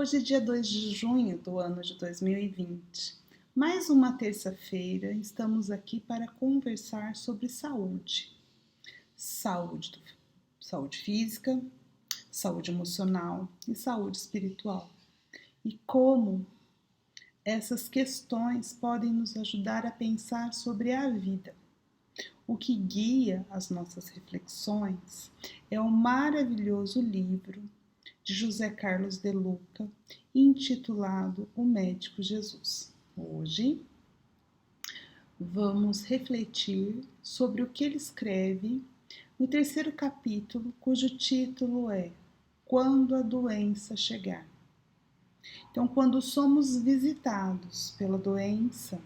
Hoje é dia 2 de junho do ano de 2020. Mais uma terça-feira, estamos aqui para conversar sobre saúde. Saúde física, saúde emocional e saúde espiritual. E como essas questões podem nos ajudar a pensar sobre a vida. O que guia as nossas reflexões é o maravilhoso livro de José Carlos de Luca, intitulado O Médico Jesus. Hoje vamos refletir sobre o que ele escreve no terceiro capítulo, cujo título é Quando a Doença Chegar. Então, quando somos visitados pela doença,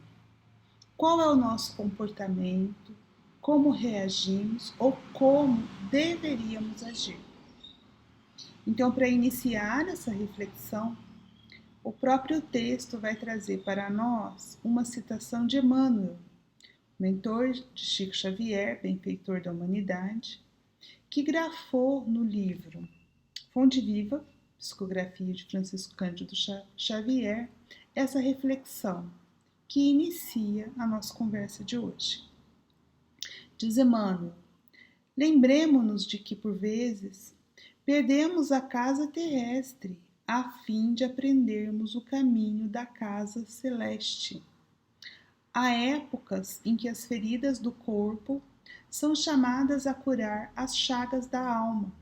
qual é o nosso comportamento, como reagimos ou como deveríamos agir? Então, para iniciar essa reflexão, o próprio texto vai trazer para nós uma citação de Emmanuel, mentor de Chico Xavier, benfeitor da humanidade, que grafou no livro Fonte Viva, psicografia de Francisco Cândido Xavier, essa reflexão que inicia a nossa conversa de hoje. Diz Emmanuel: lembremo-nos de que, por vezes, perdemos a casa terrestre a fim de aprendermos o caminho da casa celeste. Há épocas em que as feridas do corpo são chamadas a curar as chagas da alma,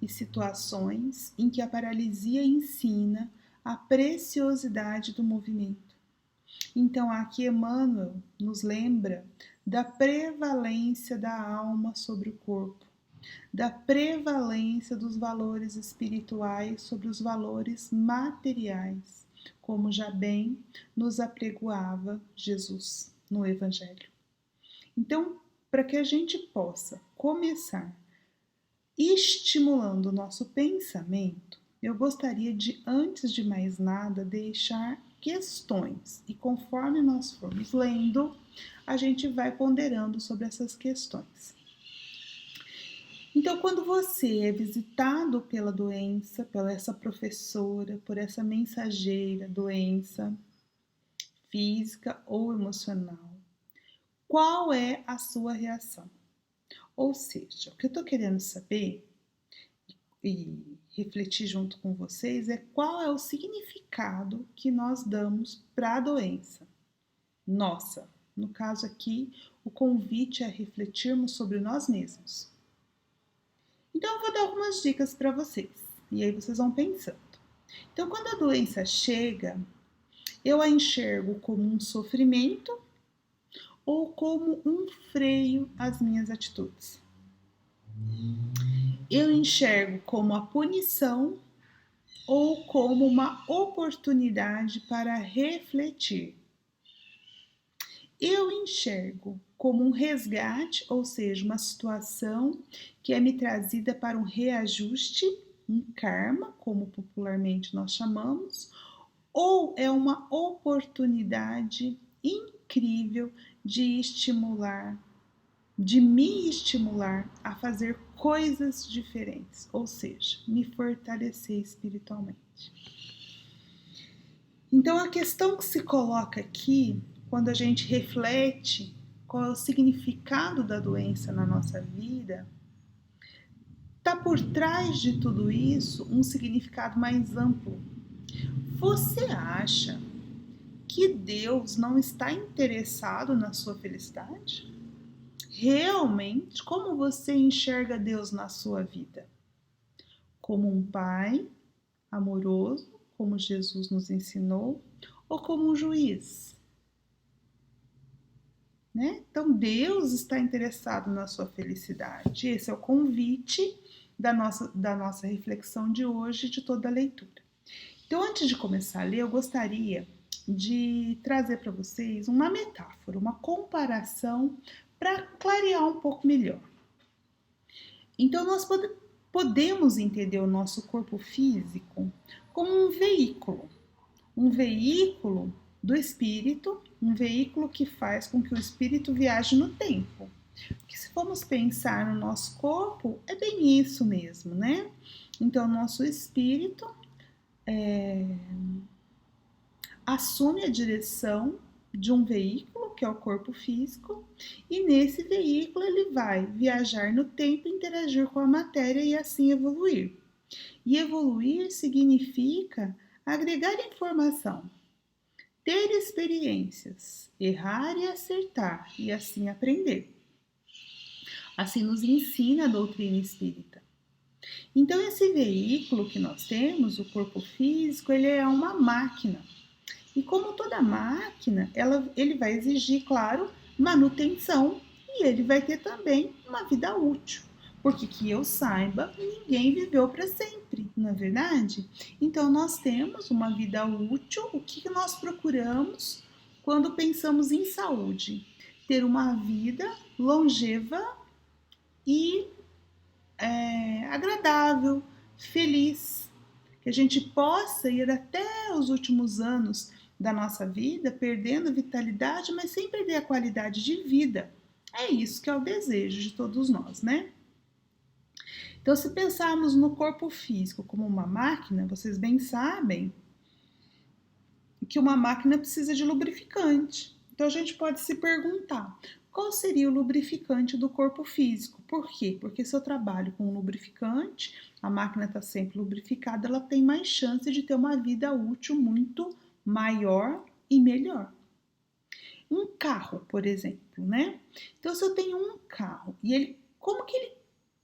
e situações em que a paralisia ensina a preciosidade do movimento. Então, aqui Emmanuel nos lembra da prevalência da alma sobre o corpo, da prevalência dos valores espirituais sobre os valores materiais, como já bem nos apregoava Jesus no Evangelho. Então, para que a gente possa começar estimulando o nosso pensamento, eu gostaria de, antes de mais nada, deixar questões, e conforme nós formos lendo, a gente vai ponderando sobre essas questões. Então, quando você é visitado pela doença, por essa professora, por essa mensageira, doença física ou emocional, qual é a sua reação? Ou seja, o que eu estou querendo saber e refletir junto com vocês é qual é o significado que nós damos para a doença. Nossa, no caso aqui, o convite é refletirmos sobre nós mesmos. Então, eu vou dar algumas dicas para vocês, e aí vocês vão pensando. Então, quando a doença chega, eu a enxergo como um sofrimento ou como um freio às minhas atitudes. Eu enxergo como a punição ou como uma oportunidade para refletir. Eu enxergo como um resgate, ou seja, uma situação que é me trazida para um reajuste, um karma, como popularmente nós chamamos, ou é uma oportunidade incrível de me estimular a fazer coisas diferentes, ou seja, me fortalecer espiritualmente. Então, a questão que se coloca aqui, quando a gente reflete qual é o significado da doença na nossa vida, está por trás de tudo isso um significado mais amplo. Você acha que Deus não está interessado na sua felicidade? Realmente, como você enxerga Deus na sua vida? Como um pai amoroso, como Jesus nos ensinou, ou como um juiz? Né? Então, Deus está interessado na sua felicidade. Esse é o convite da nossa reflexão de hoje, de toda a leitura. Então, antes de começar a ler, eu gostaria de trazer para vocês uma metáfora, uma comparação para clarear um pouco melhor. Então, nós podemos entender o nosso corpo físico como um veículo do espírito, um veículo que faz com que o espírito viaje no tempo. Porque se formos pensar no nosso corpo, é bem isso mesmo, né? Então, nosso espírito assume a direção de um veículo, que é o corpo físico, e nesse veículo ele vai viajar no tempo, interagir com a matéria e assim evoluir. E evoluir significa agregar informação, ter experiências, errar e acertar, e assim aprender. Assim nos ensina a doutrina espírita. Então, esse veículo que nós temos, o corpo físico, ele é uma máquina. E como toda máquina, ele vai exigir, claro, manutenção e ele vai ter também uma vida útil. Porque que eu saiba, ninguém viveu para sempre, não é verdade? Então nós temos uma vida útil. O que nós procuramos quando pensamos em saúde? Ter uma vida longeva e agradável, feliz, que a gente possa ir até os últimos anos da nossa vida, perdendo vitalidade, mas sem perder a qualidade de vida. É isso que é o desejo de todos nós, né? Então, se pensarmos no corpo físico como uma máquina, vocês bem sabem que uma máquina precisa de lubrificante. Então, a gente pode se perguntar, qual seria o lubrificante do corpo físico? Por quê? Porque se eu trabalho com um lubrificante, a máquina está sempre lubrificada, ela tem mais chance de ter uma vida útil muito maior e melhor. Um carro, por exemplo, né? Então, se eu tenho um carro e como que ele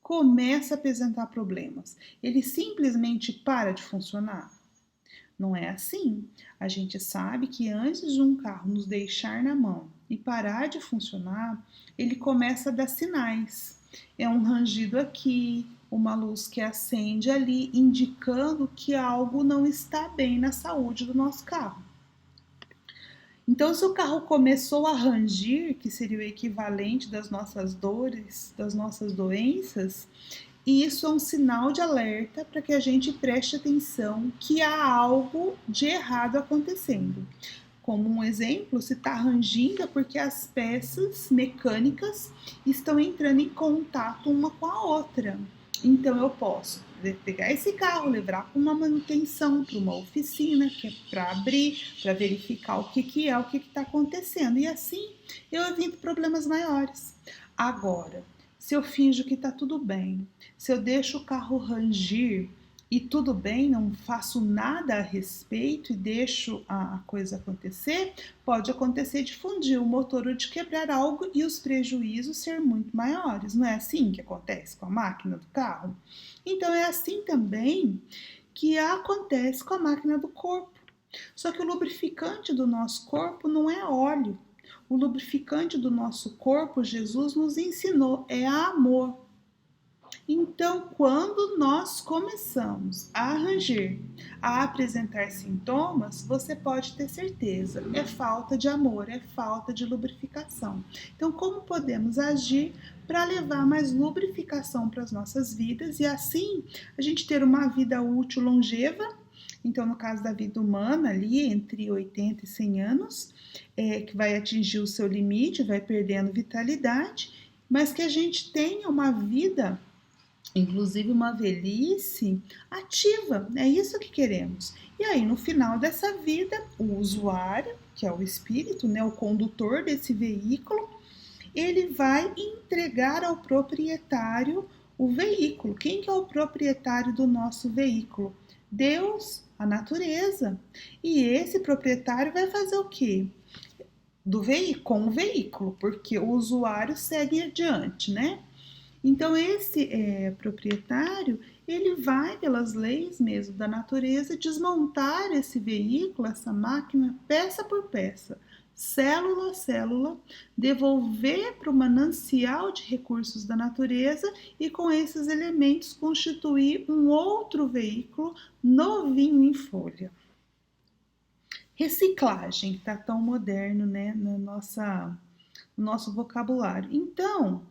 começa a apresentar problemas? Ele simplesmente para de funcionar? Não é assim. A gente sabe que antes de um carro nos deixar na mão e parar de funcionar, ele começa a dar sinais. É um rangido aqui, uma luz que acende ali, indicando que algo não está bem na saúde do nosso carro. Então, se o carro começou a rangir, que seria o equivalente das nossas dores, das nossas doenças, isso é um sinal de alerta para que a gente preste atenção que há algo de errado acontecendo. Como um exemplo, se está rangindo é porque as peças mecânicas estão entrando em contato uma com a outra. Então eu posso pegar esse carro, levar para uma manutenção, para uma oficina, que é para abrir, para verificar o que é, o que está acontecendo. E assim eu evito problemas maiores. Agora, se eu finjo que está tudo bem, se eu deixo o carro rangir e tudo bem, não faço nada a respeito e deixo a coisa acontecer, pode acontecer de fundir o motor ou de quebrar algo e os prejuízos ser muito maiores. Não é assim que acontece com a máquina do carro? Então é assim também que acontece com a máquina do corpo. Só que o lubrificante do nosso corpo não é óleo. O lubrificante do nosso corpo, Jesus nos ensinou, é amor. Então, quando nós começamos a ranger, a apresentar sintomas, você pode ter certeza, é falta de amor, é falta de lubrificação. Então, como podemos agir para levar mais lubrificação para as nossas vidas e assim a gente ter uma vida útil longeva? Então, no caso da vida humana, ali entre 80 e 100 anos, que vai atingir o seu limite, vai perdendo vitalidade, mas que a gente tenha uma vida, inclusive uma velhice ativa, é isso que queremos. E aí, no final dessa vida, o usuário, que é o espírito, né, o condutor desse veículo, ele vai entregar ao proprietário o veículo. Quem que é o proprietário do nosso veículo? Deus, a natureza. E esse proprietário vai fazer o quê? Com o veículo, porque o usuário segue adiante, né? Então, esse proprietário, ele vai, pelas leis mesmo da natureza, desmontar esse veículo, essa máquina, peça por peça, célula a célula, devolver para o manancial de recursos da natureza e, com esses elementos, constituir um outro veículo novinho em folha. Reciclagem, que está tão moderno, né, no nosso vocabulário. Então,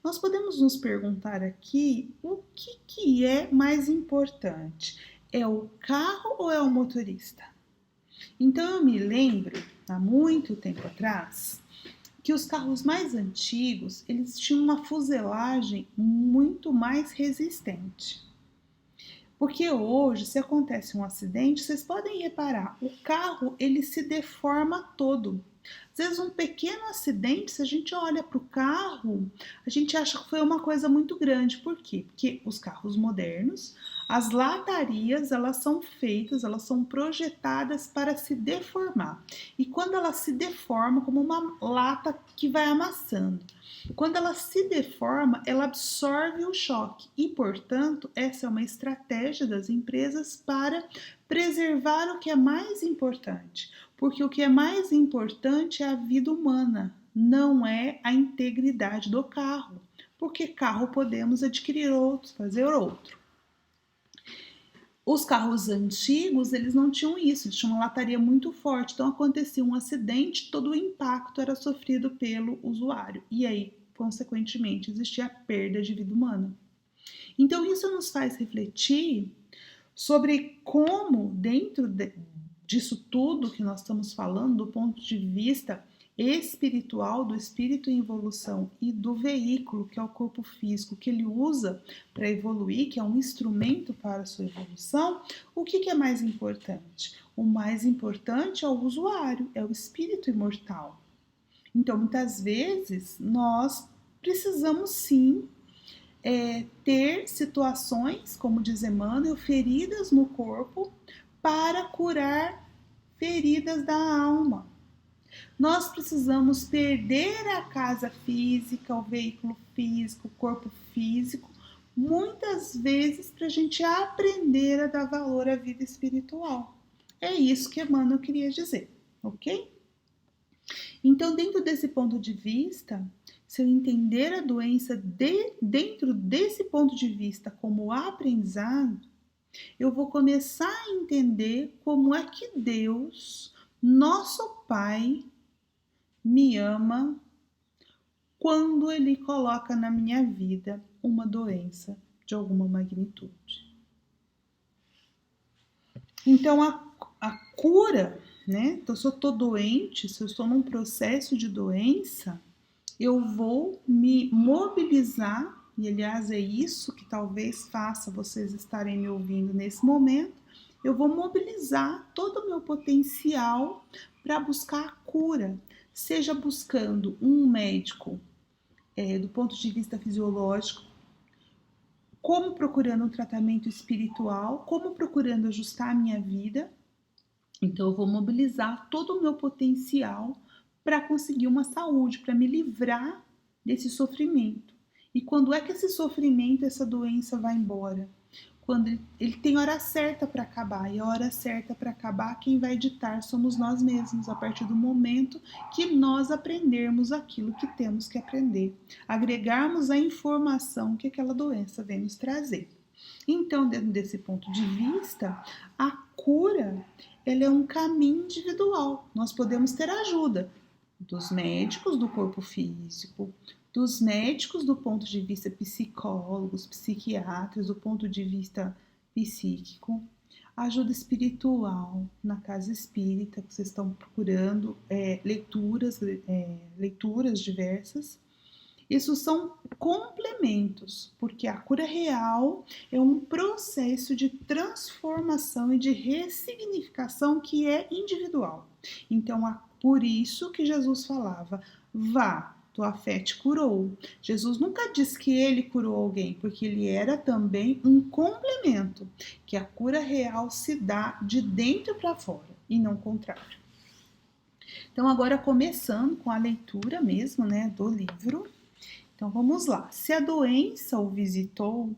nós podemos nos perguntar aqui o que é mais importante? É o carro ou é o motorista? Então eu me lembro, há muito tempo atrás, que os carros mais antigos, eles tinham uma fuselagem muito mais resistente. Porque hoje, se acontece um acidente, vocês podem reparar, o carro ele se deforma todo. Às vezes um pequeno acidente, se a gente olha para o carro, a gente acha que foi uma coisa muito grande. Por quê? Porque os carros modernos, as latarias, elas são feitas, elas são projetadas para se deformar. E quando ela se deforma, como uma lata que vai amassando, quando ela se deforma, ela absorve o choque e, portanto, essa é uma estratégia das empresas para preservar o que é mais importante, porque o que é mais importante é a vida humana, não é a integridade do carro, porque carro podemos adquirir outro, fazer outro. Os carros antigos, eles não tinham isso, eles tinham uma lataria muito forte, então acontecia um acidente, todo o impacto era sofrido pelo usuário, e aí, consequentemente, existia a perda de vida humana. Então isso nos faz refletir sobre como, disso tudo que nós estamos falando, do ponto de vista espiritual, do espírito em evolução e do veículo, que é o corpo físico, que ele usa para evoluir, que é um instrumento para a sua evolução, o que é mais importante? O mais importante é o usuário, é o espírito imortal. Então, muitas vezes, nós precisamos sim ter situações, como diz Emmanuel, feridas no corpo para curar feridas da alma. Nós precisamos perder a casa física, o veículo físico, o corpo físico, muitas vezes para a gente aprender a dar valor à vida espiritual. É isso que Emmanuel queria dizer, ok? Então, dentro desse ponto de vista, se eu entender a doença dentro desse ponto de vista como aprendizado, eu vou começar a entender como é que Deus, nosso Pai, me ama quando Ele coloca na minha vida uma doença de alguma magnitude. Então, a cura, né? Então, se eu estou doente, se eu estou num processo de doença, eu vou me mobilizar, e aliás é isso que talvez faça vocês estarem me ouvindo nesse momento, eu vou mobilizar todo o meu potencial para buscar a cura, seja buscando um médico do ponto de vista fisiológico, como procurando um tratamento espiritual, como procurando ajustar a minha vida. Então eu vou mobilizar todo o meu potencial para conseguir uma saúde, para me livrar desse sofrimento. E quando é que esse sofrimento, essa doença vai embora? Quando ele tem hora certa para acabar, e a hora certa para acabar, quem vai ditar somos nós mesmos, a partir do momento que nós aprendermos aquilo que temos que aprender, agregarmos a informação que aquela doença vem nos trazer. Então, dentro desse ponto de vista, a cura ela é um caminho individual. Nós podemos ter ajuda dos médicos do corpo físico, dos médicos do ponto de vista psicólogos, psiquiatras, do ponto de vista psíquico, ajuda espiritual na casa espírita, que vocês estão procurando, leituras diversas. Isso são complementos, porque a cura real é um processo de transformação e de ressignificação que é individual. Então, por isso que Jesus falava, vá, tua fé te curou. Jesus nunca disse que ele curou alguém, porque ele era também um complemento, que a cura real se dá de dentro para fora e não o contrário. Então, agora começando com a leitura mesmo, né, do livro. Então vamos lá. Se a doença o visitou,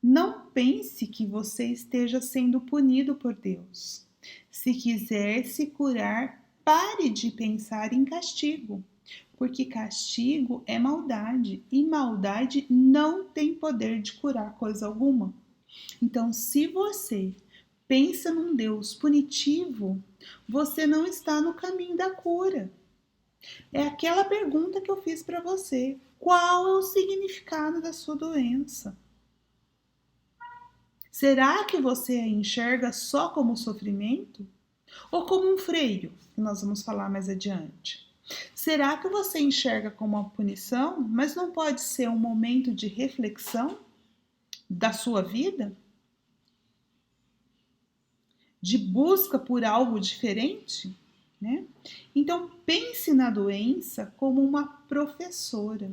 não pense que você esteja sendo punido por Deus. Se quiser se curar, pare de pensar em castigo, porque castigo é maldade e maldade não tem poder de curar coisa alguma. Então, se você pensa num Deus punitivo, você não está no caminho da cura. É aquela pergunta que eu fiz para você. Qual é o significado da sua doença? Será que você a enxerga só como sofrimento? Ou como um freio, que nós vamos falar mais adiante? Será que você enxerga como uma punição, mas não pode ser um momento de reflexão da sua vida? de busca por algo diferente, né? Então, pense na doença como uma professora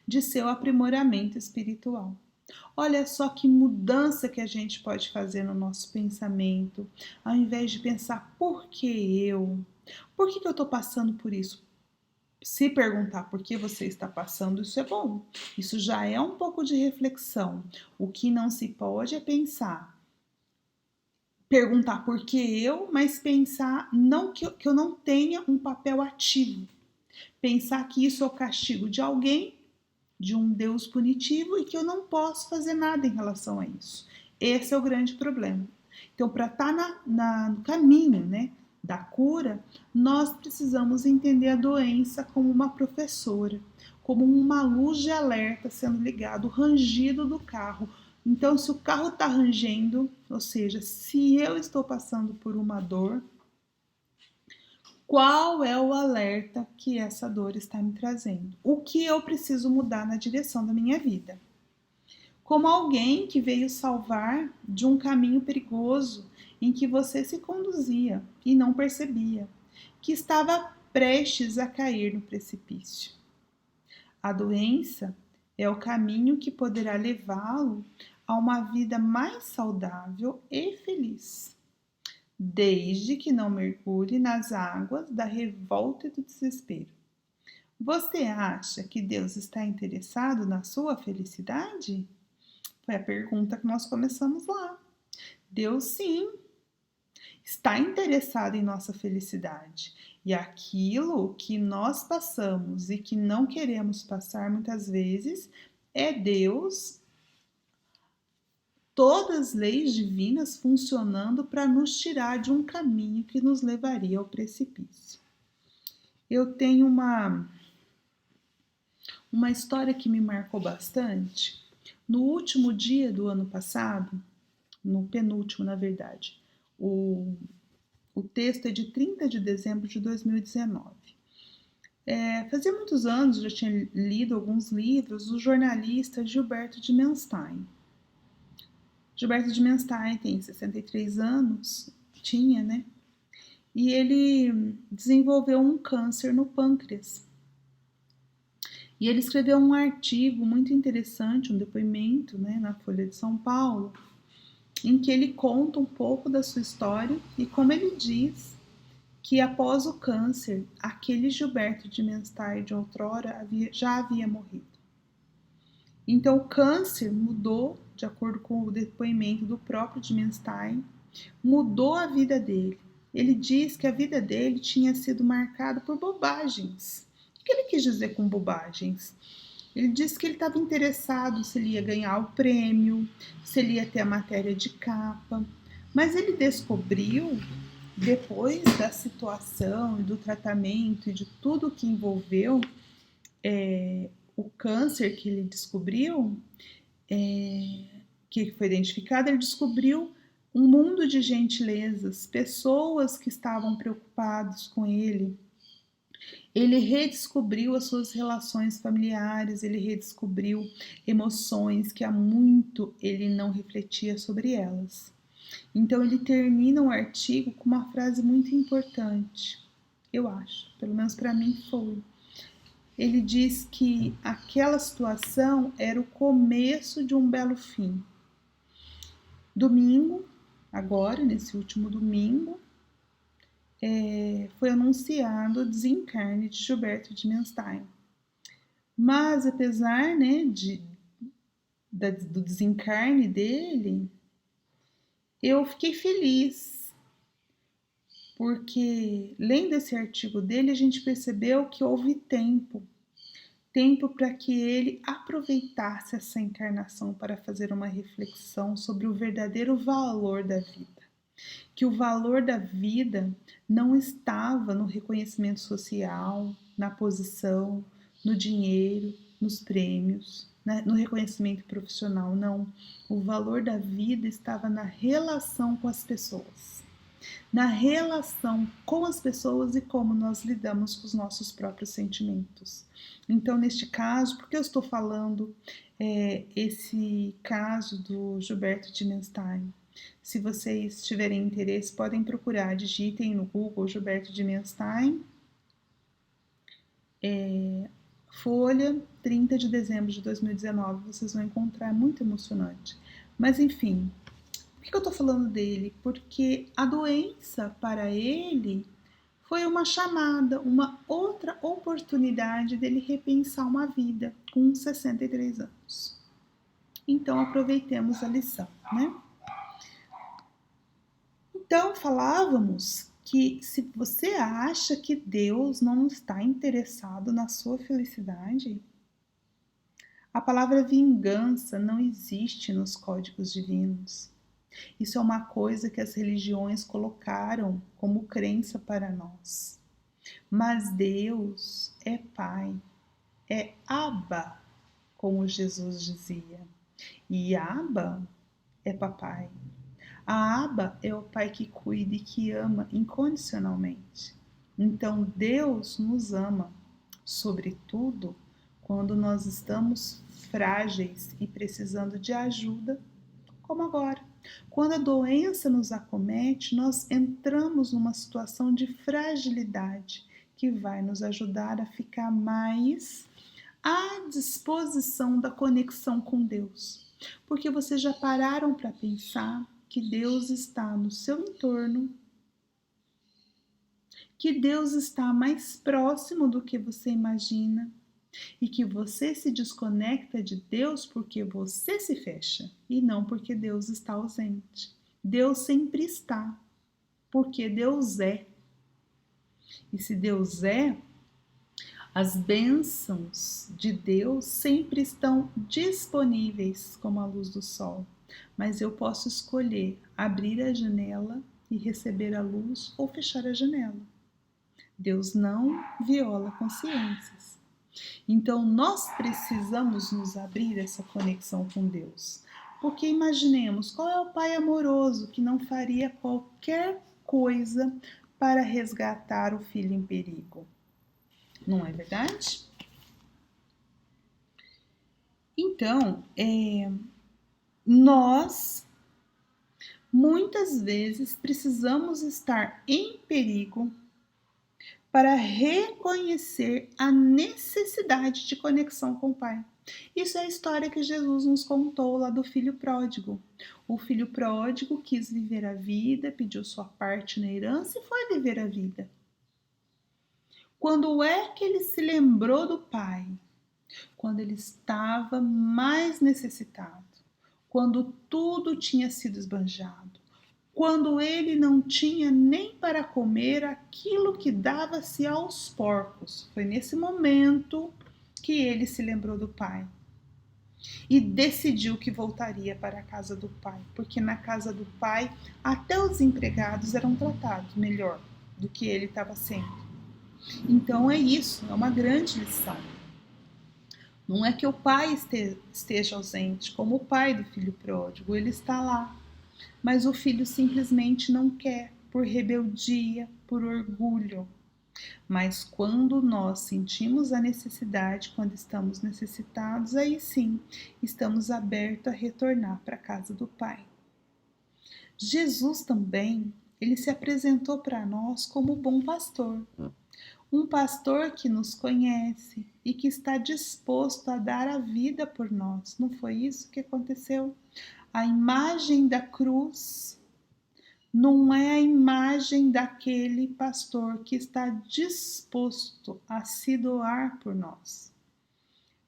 de seu aprimoramento espiritual. Olha só que mudança que a gente pode fazer no nosso pensamento, ao invés de pensar por que eu? Por que eu estou passando por isso? Se perguntar por que você está passando, isso é bom. Isso já é um pouco de reflexão. O que não se pode é perguntar por que eu, mas pensar não que eu não tenha um papel ativo. Pensar que isso é o castigo de alguém, de um Deus punitivo e que eu não posso fazer nada em relação a isso. Esse é o grande problema. Então, para estar no caminho, né, da cura, nós precisamos entender a doença como uma professora, como uma luz de alerta sendo ligada, o rangido do carro. Então, se o carro está rangendo, ou seja, se eu estou passando por uma dor, qual é o alerta que essa dor está me trazendo? O que eu preciso mudar na direção da minha vida? Como alguém que veio salvar de um caminho perigoso em que você se conduzia e não percebia, que estava prestes a cair no precipício. A doença é o caminho que poderá levá-lo a uma vida mais saudável e feliz, desde que não mergulhe nas águas da revolta e do desespero. Você acha que Deus está interessado na sua felicidade? Foi a pergunta que nós começamos lá. Deus, sim, está interessado em nossa felicidade. E aquilo que nós passamos e que não queremos passar muitas vezes é Deus, todas as leis divinas funcionando para nos tirar de um caminho que nos levaria ao precipício. Eu tenho uma história que me marcou bastante. No último dia do ano passado, no penúltimo, na verdade, o texto é de 30 de dezembro de 2019. Fazia muitos anos, eu já tinha lido alguns livros do jornalista Gilberto de Menstein. Gilberto de Menstein tem 63 anos, tinha, né? E ele desenvolveu um câncer no pâncreas. E ele escreveu um artigo muito interessante, um depoimento, né, na Folha de São Paulo, em que ele conta um pouco da sua história e como ele diz que após o câncer, aquele Gilberto de Menstein de outrora já havia morrido. Então o câncer mudou, de acordo com o depoimento do próprio de Menstein, mudou a vida dele. Ele diz que a vida dele tinha sido marcada por bobagens. O que ele quis dizer com bobagens? Ele disse que ele estava interessado se ele ia ganhar o prêmio, se ele ia ter a matéria de capa, mas ele descobriu, depois da situação e do tratamento e de tudo que envolveu o câncer que ele descobriu, que foi identificado, ele descobriu um mundo de gentilezas, pessoas que estavam preocupadas com ele. Ele redescobriu as suas relações familiares, ele redescobriu emoções que há muito ele não refletia sobre elas. Então ele termina o artigo com uma frase muito importante, eu acho, pelo menos para mim foi. Ele diz que aquela situação era o começo de um belo fim. Domingo, agora, nesse último domingo, foi anunciado o desencarne de Gilberto de Menstein. Mas, apesar, né, do desencarne dele, eu fiquei feliz, porque, lendo esse artigo dele, a gente percebeu que houve tempo para que ele aproveitasse essa encarnação para fazer uma reflexão sobre o verdadeiro valor da vida. Que o valor da vida não estava no reconhecimento social, na posição, no dinheiro, nos prêmios, né, no reconhecimento profissional, não. O valor da vida estava na relação com as pessoas, na relação com as pessoas e como nós lidamos com os nossos próprios sentimentos. Então, neste caso, por que eu estou falando esse caso do Gilberto de Menstein? Se vocês tiverem interesse, podem procurar, digitem no Google Gilberto Dimenstein, Folha, 30 de dezembro de 2019, vocês vão encontrar, muito emocionante. Mas enfim, por que eu tô falando dele? Porque a doença para ele foi uma chamada, uma outra oportunidade dele repensar uma vida com 63 anos. Então aproveitemos a lição, né? Então falávamos que se você acha que Deus não está interessado na sua felicidade, a palavra vingança não existe nos códigos divinos. Isso é uma coisa que as religiões colocaram como crença para nós. Mas Deus é Pai, é Abba, como Jesus dizia. E Abba é papai. A Abba é o pai que cuida e que ama incondicionalmente. Então Deus nos ama, sobretudo quando nós estamos frágeis e precisando de ajuda, como agora. Quando a doença nos acomete, nós entramos numa situação de fragilidade que vai nos ajudar a ficar mais à disposição da conexão com Deus. Porque vocês já pararam para pensar que Deus está no seu entorno, que Deus está mais próximo do que você imagina e que você se desconecta de Deus porque você se fecha e não porque Deus está ausente. Deus sempre está, porque Deus é. E se Deus é, as bênçãos de Deus sempre estão disponíveis como a luz do sol. Mas eu posso escolher abrir a janela e receber a luz ou fechar a janela. Deus não viola consciências. Então nós precisamos nos abrir essa conexão com Deus. Porque imaginemos, qual é o pai amoroso que não faria qualquer coisa para resgatar o filho em perigo? Não é verdade? Então, nós muitas vezes precisamos estar em perigo para reconhecer a necessidade de conexão com o Pai. Isso é a história que Jesus nos contou lá do filho pródigo. O filho pródigo quis viver a vida, pediu sua parte na herança e foi viver a vida. Quando é que ele se lembrou do Pai? Quando ele estava mais necessitado, quando tudo tinha sido esbanjado, quando ele não tinha nem para comer aquilo que dava-se aos porcos. Foi nesse momento que ele se lembrou do Pai e decidiu que voltaria para a casa do Pai, porque na casa do Pai até os empregados eram tratados melhor do que ele estava sendo. Então é isso, é uma grande lição. Não é que o pai esteja ausente, como o pai do filho pródigo, ele está lá. Mas o filho simplesmente não quer, por rebeldia, por orgulho. Mas quando nós sentimos a necessidade, quando estamos necessitados, aí sim, estamos abertos a retornar para a casa do Pai. Jesus também, ele se apresentou para nós como o bom pastor. Um pastor que nos conhece e que está disposto a dar a vida por nós. Não foi isso que aconteceu? A imagem da cruz não é a imagem daquele pastor que está disposto a se doar por nós.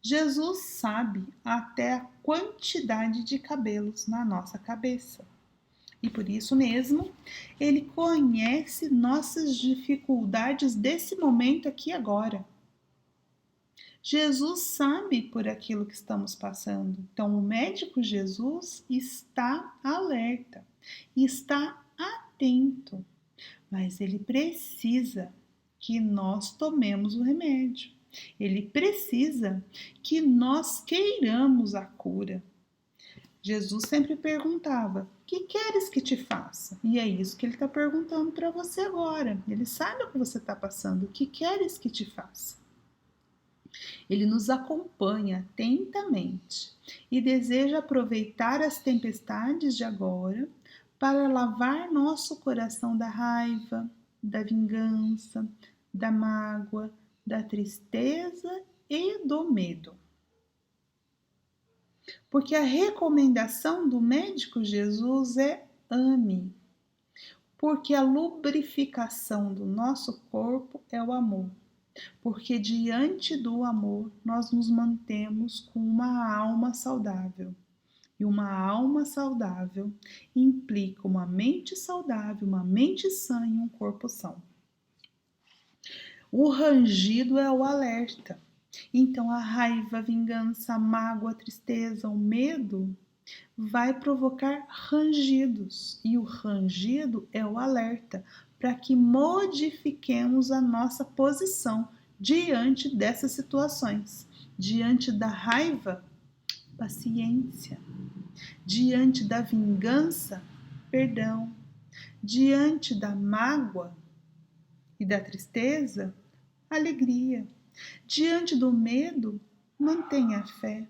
Jesus sabe até a quantidade de cabelos na nossa cabeça. E por isso mesmo, ele conhece nossas dificuldades desse momento aqui agora. Jesus sabe por aquilo que estamos passando. Então, o médico Jesus está alerta, está atento, mas ele precisa que nós tomemos o remédio. Ele precisa que nós queiramos a cura. Jesus sempre perguntava: que queres que te faça? E é isso que ele está perguntando para você agora. Ele sabe o que você está passando. O que queres que te faça? Ele nos acompanha atentamente e deseja aproveitar as tempestades de agora para lavar nosso coração da raiva, da vingança, da mágoa, da tristeza e do medo. Porque a recomendação do médico Jesus é ame. Porque a lubrificação do nosso corpo é o amor. Porque diante do amor nós nos mantemos com uma alma saudável. E uma alma saudável implica uma mente saudável, uma mente sã e um corpo são. O rangido é o alerta. Então a raiva, a vingança, a mágoa, a tristeza, o medo vai provocar rangidos. E o rangido é o alerta para que modifiquemos a nossa posição diante dessas situações. Diante da raiva, paciência. Diante da vingança, perdão. Diante da mágoa e da tristeza, alegria. Diante do medo, mantenha a fé.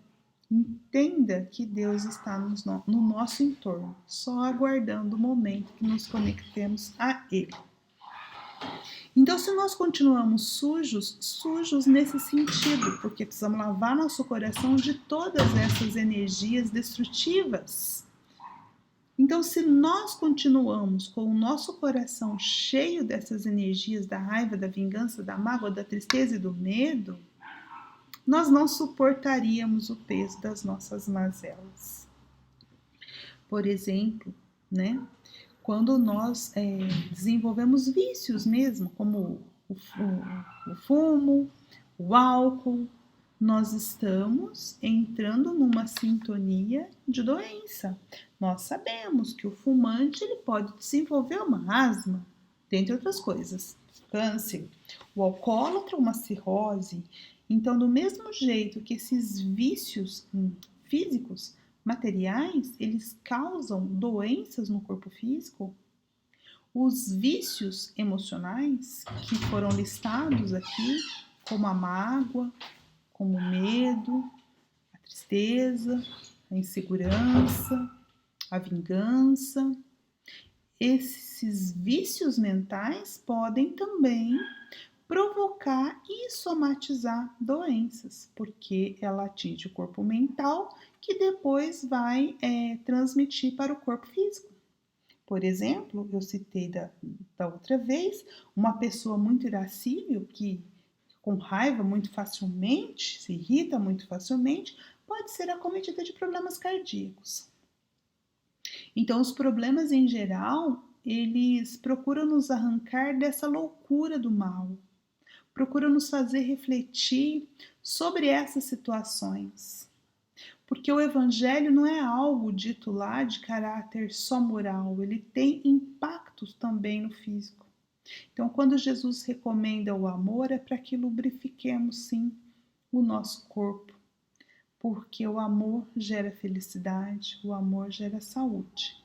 Entenda que Deus está no nosso entorno, só aguardando o momento que nos conectemos a Ele. Então, se nós continuamos sujos nesse sentido, porque precisamos lavar nosso coração de todas essas energias destrutivas. Então, se nós continuamos com o nosso coração cheio dessas energias da raiva, da vingança, da mágoa, da tristeza e do medo, nós não suportaríamos o peso das nossas mazelas. Por exemplo, quando nós desenvolvemos vícios mesmo, como o fumo, o álcool, nós estamos entrando numa sintonia de doença. Nós sabemos que o fumante ele pode desenvolver uma asma, dentre outras coisas, câncer, o alcoólatra uma cirrose. Então, do mesmo jeito que esses vícios físicos, materiais, eles causam doenças no corpo físico, os vícios emocionais que foram listados aqui, como a mágoa, como o medo, a tristeza, a insegurança, a vingança, esses vícios mentais podem também provocar e somatizar doenças, porque ela atinge o corpo mental, que depois vai transmitir para o corpo físico. Por exemplo, eu citei da outra vez, uma pessoa muito irascível, que com raiva muito facilmente, se irrita muito facilmente, pode ser acometida de problemas cardíacos. Então, os problemas em geral, eles procuram nos arrancar dessa loucura do mal, procuram nos fazer refletir sobre essas situações. Porque o evangelho não é algo dito lá de caráter só moral, ele tem impactos também no físico. Então, quando Jesus recomenda o amor, é para que lubrifiquemos sim o nosso corpo, porque o amor gera felicidade, o amor gera saúde,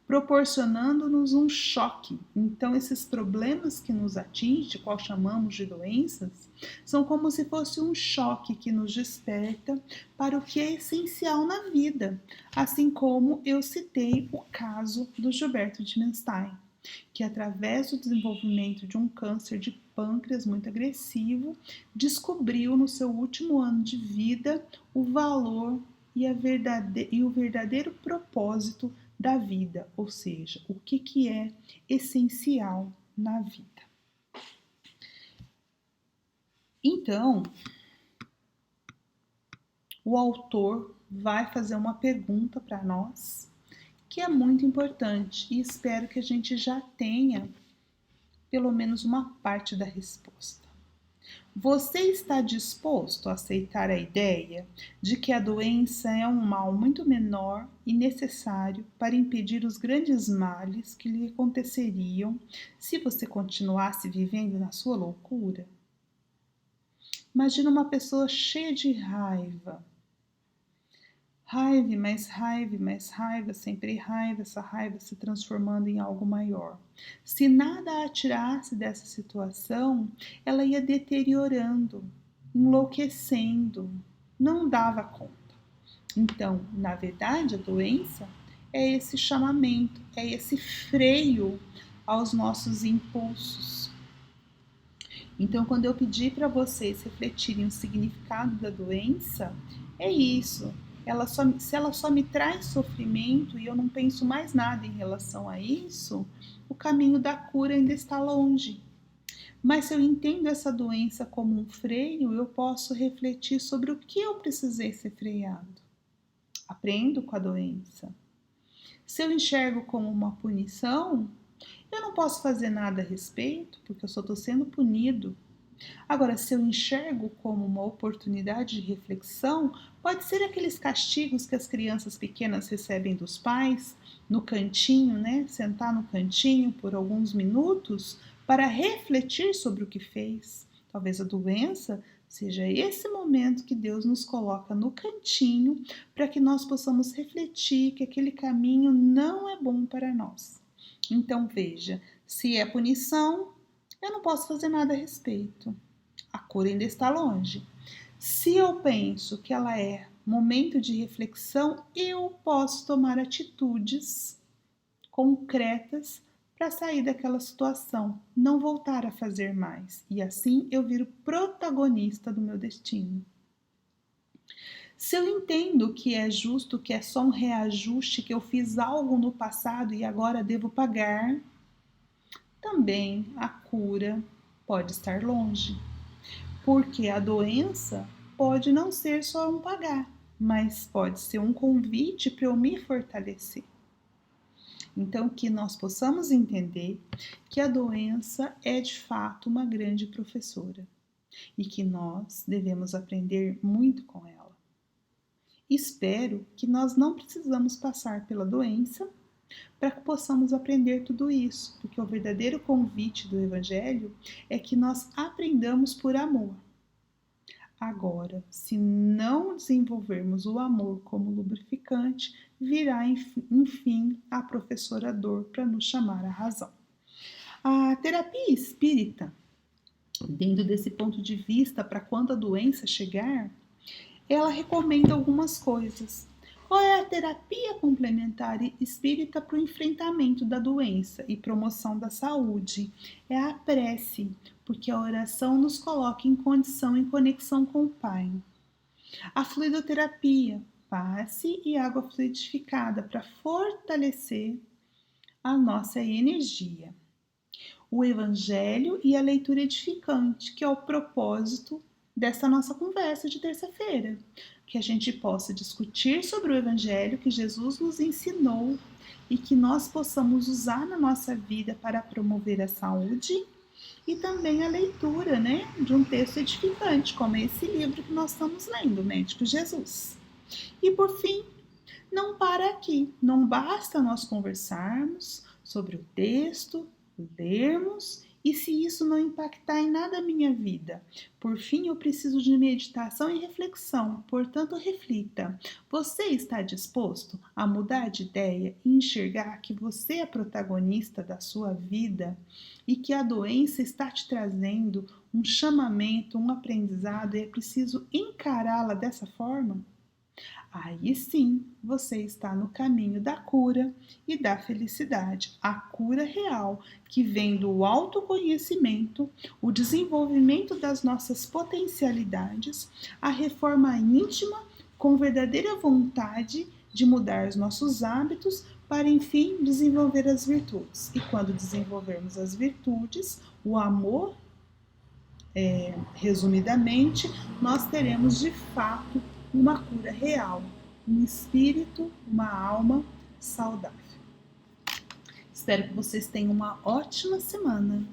proporcionando-nos um choque. Então, esses problemas que nos atingem, qual chamamos de doenças, são como se fosse um choque que nos desperta para o que é essencial na vida, assim como eu citei o caso do Gilberto Dimenstein, que através do desenvolvimento de um câncer de pâncreas muito agressivo, descobriu no seu último ano de vida o valor e o verdadeiro propósito da vida, ou seja, o que é essencial na vida. Então, o autor vai fazer uma pergunta para nós, que é muito importante, e espero que a gente já tenha pelo menos uma parte da resposta. Você está disposto a aceitar a ideia de que a doença é um mal muito menor e necessário para impedir os grandes males que lhe aconteceriam se você continuasse vivendo na sua loucura? Imagina uma pessoa cheia de raiva. Raiva, mais raiva, sempre raiva, essa raiva se transformando em algo maior. Se nada a tirasse dessa situação, ela ia deteriorando, enlouquecendo, não dava conta. Então, na verdade, a doença é esse chamamento, é esse freio aos nossos impulsos. Então, quando eu pedi para vocês refletirem o significado da doença, é isso. Se ela só me traz sofrimento e eu não penso mais nada em relação a isso, o caminho da cura ainda está longe. Mas se eu entendo essa doença como um freio, eu posso refletir sobre o que eu precisei ser freado. Aprendo com a doença. Se eu enxergo como uma punição, eu não posso fazer nada a respeito, porque eu só estou sendo punido. Agora, se eu enxergo como uma oportunidade de reflexão, pode ser aqueles castigos que as crianças pequenas recebem dos pais, no cantinho, né? Sentar no cantinho por alguns minutos para refletir sobre o que fez. Talvez a doença seja esse momento que Deus nos coloca no cantinho para que nós possamos refletir que aquele caminho não é bom para nós. Então veja, se é punição, eu não posso fazer nada a respeito. A cura ainda está longe. Se eu penso que ela é momento de reflexão, eu posso tomar atitudes concretas para sair daquela situação, não voltar a fazer mais. E assim eu viro protagonista do meu destino. Se eu entendo que é justo, que é só um reajuste, que eu fiz algo no passado e agora devo pagar, também a cura pode estar longe. Porque a doença pode não ser só um pagar, mas pode ser um convite para eu me fortalecer. Então, que nós possamos entender que a doença é de fato uma grande professora e que nós devemos aprender muito com ela. Espero que nós não precisamos passar pela doença para que possamos aprender tudo isso, porque o verdadeiro convite do Evangelho é que nós aprendamos por amor. Agora, se não desenvolvermos o amor como lubrificante, virá, enfim, a professora dor para nos chamar à razão. A terapia espírita, dentro desse ponto de vista, para quando a doença chegar, ela recomenda algumas coisas. Qual é a terapia complementar espírita para o enfrentamento da doença e promoção da saúde? É a prece, porque a oração nos coloca em conexão com o Pai. A fluidoterapia, passe e água fluidificada para fortalecer a nossa energia. O Evangelho e a leitura edificante, que é o propósito dessa nossa conversa de terça-feira. Que a gente possa discutir sobre o Evangelho que Jesus nos ensinou e que nós possamos usar na nossa vida para promover a saúde e também a leitura, né, de um texto edificante, como esse livro que nós estamos lendo, Médico Jesus. E por fim, não para aqui, não basta nós conversarmos sobre o texto, lermos e se isso não impactar em nada a minha vida. Por fim, eu preciso de meditação e reflexão, portanto, reflita. Você está disposto a mudar de ideia e enxergar que você é protagonista da sua vida e que a doença está te trazendo um chamamento, um aprendizado e é preciso encará-la dessa forma? Aí sim, você está no caminho da cura e da felicidade. A cura real, que vem do autoconhecimento, o desenvolvimento das nossas potencialidades, a reforma íntima com verdadeira vontade de mudar os nossos hábitos para, enfim, desenvolver as virtudes. E quando desenvolvermos as virtudes, o amor, resumidamente, nós teremos de fato uma cura real, um espírito, uma alma saudável. Espero que vocês tenham uma ótima semana.